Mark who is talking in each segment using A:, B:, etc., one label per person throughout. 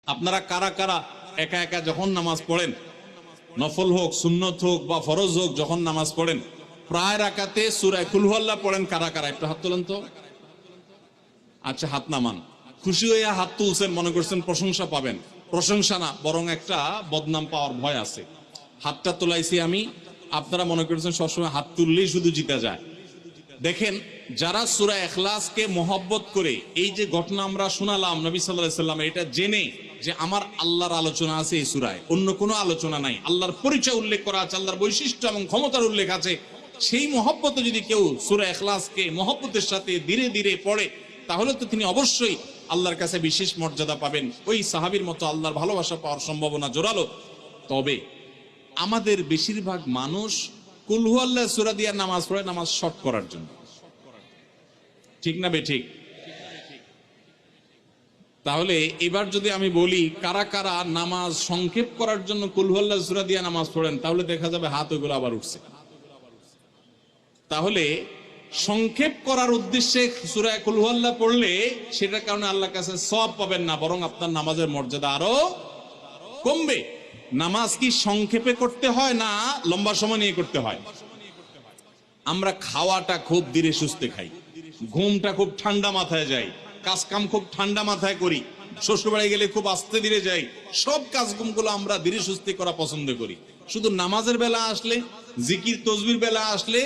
A: আপনারা কারা কারা একা একা যখন নামাজ পড়েন, নফল হোক সুন্নত হোক বা ফরজ হোক, যখন নামাজ পড়েন প্রায় রাকাতে সূরা কুল হুয়াল্লাহ পড়েন কারা কারা? একটু হাত তোলেন তো। আচ্ছা, হাত নামান। খুশি হয়ে হাত তুলছেন, মনে করছেন প্রশংসা পাবেন। প্রশংসা না, বরং একটা বদনাম পাওয়ার ভয় আছে। হাতটা তোলাইছি আমি, আপনারা মনে করছেন সবসময় হাত তুললেই শুধু জিতা যায়। দেখেন, যারা সূরা ইখলাসকে মহব্বত করে, এই যে ঘটনা আমরা শোনালাম নবী সাল্লাল্লাহু আলাইহি ওয়াসাল্লাম, এটা জেনে যে আমার আল্লাহর আলোচনা আছে এই সূরায়, অন্য কোনো আলোচনা নাই, আল্লাহর পরিচয় উল্লেখ করা আছে, আল্লাহর বৈশিষ্ট্য এবং ক্ষমতার উল্লেখ আছে, সেই মহব্বতে যদি কেউ সূরা ইখলাসকে মহব্বতের সাথে ধীরে ধীরে পড়ে, তাহলে তো তিনি অবশ্যই আল্লাহর কাছে বিশেষ মর্যাদা পাবেন। ওই সাহাবীর মতো আল্লাহর ভালোবাসা পাওয়ার সম্ভাবনা জোরালো। তবে আমাদের বেশিরভাগ মানুষ কুল হুয়াল্লাহ সূরা দিয়ে নামাজ পড়ে নামাজ শর্ট করার জন্য। ঠিক না বেঠিক? তাহলে এবার যদি আমি বলি কারা কারা নামাজ সংক্ষেপ করার জন্য কুল হুয়াল্লাহ সূরা দিয়ে নামাজ পড়েন, তাহলে দেখা যাবে হাত ওইগুলো আবার উঠছে। তাহলে সংক্ষেপ করার উদ্দেশ্যে সূরা কুল হুয়াল্লাহ পড়লে সেটার কারণে আল্লাহর কাছে সওয়াব পাবেন না, বরং আপনার নামাজের মর্যাদা আরো কমবে। নামাজ কি সংক্ষেপে করতে হয় না লম্বা সময় নিয়ে করতে হয়? আমরা খাওয়াটা খুব ধীরে সুস্থে খাই, ঘুমটা খুব ঠান্ডা মাথায় যায়, কাজ কাম খুব ঠান্ডা মাথায় করি, শ্বশুরবাড়ি গেলে খুব আস্তে ধীরে যাই, সব কাজগুলো আমরা ধীরে সুস্থে করা পছন্দ করি। শুধু নামাজের বেলা আসলে, জিকির তসবির বেলা আসলে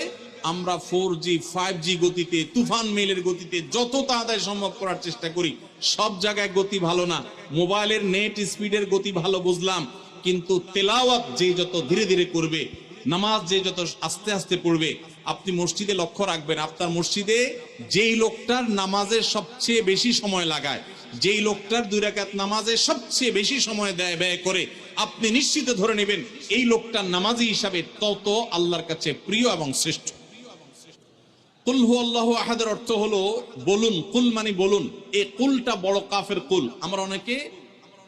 A: আমরা 4G 5G গতিতে, তুফান মেলের গতিতে যত তাড়াতাড়ি সম্ভব করার চেষ্টা করি। সব জায়গায় গতি ভালো না, মোবাইলের নেট স্পিডের গতি ভালো বুঝলাম, কিন্তু তেলাওয়াত যে যত ধীরে ধীরে করবে, নামাজ যে যত আস্তে আস্তে পড়বে, আপনি মসজিদে লক্ষ্য রাখবেন, আপনার মসজিদে যেই লোকটার নামাজের সবচেয়ে বেশি সময় লাগায়, যেই লোকটার 2 রাকাত নামাজে সবচেয়ে বেশি সময় ব্যয় করে, আপনি নিশ্চিত ধরে নেবেন এই লোকটার নামাজি হিসাবে তত আল্লাহর কাছে প্রিয় এবং শ্রেষ্ঠ। কুল হুয়াল্লাহু আহাদের অর্থ হলো বলুন। কুল মানে বলুন। এই কুলটা বড় কাফের কুল। আমরা অনেকে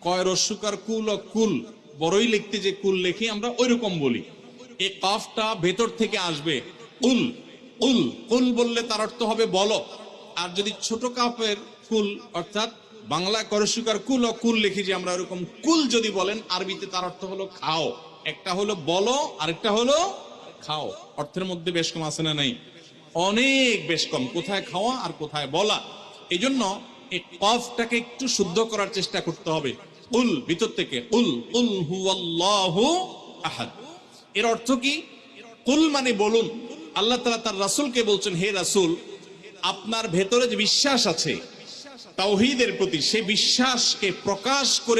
A: কয় রস্যকার কুল ও কুল, বড়ই লিখতে যে কুল লেখি আমরা ওইরকম বলি। এই কাফটা ভেতর থেকে আসবে, কুল। কুল কুল বললে তার অর্থ হবে বলো। আর যদি ছোট কাফের কুল, অর্থাৎ বাংলা করস্যকার কুল ও কুল লিখি যে আমরা ওরকম কুল যদি বলেন, আরবিতে তার অর্থ হলো খাও। একটা হলো বলো, আরেকটা হলো খাও। অর্থের মধ্যে বেশ কম আছে না নাই? অনেক বেশ কম। কোথায় খাওয়া আর কোথায় বলা। এই জন্য এই কফটাকে একটু শুদ্ধ করার চেষ্টা করতে হবে। কুল ভিতর থেকে, কুল কুল হুয়াল্লাহু আহাদ। এর অর্থ কি? কুল মানে বলুন। আল্লাহ তাআলা তার রাসূলকে বলছেন, হে রাসূল, আপনার ভেতরে যে বিশ্বাস আছে তাওহীদের প্রতি, সেই বিশ্বাসকে প্রকাশ করে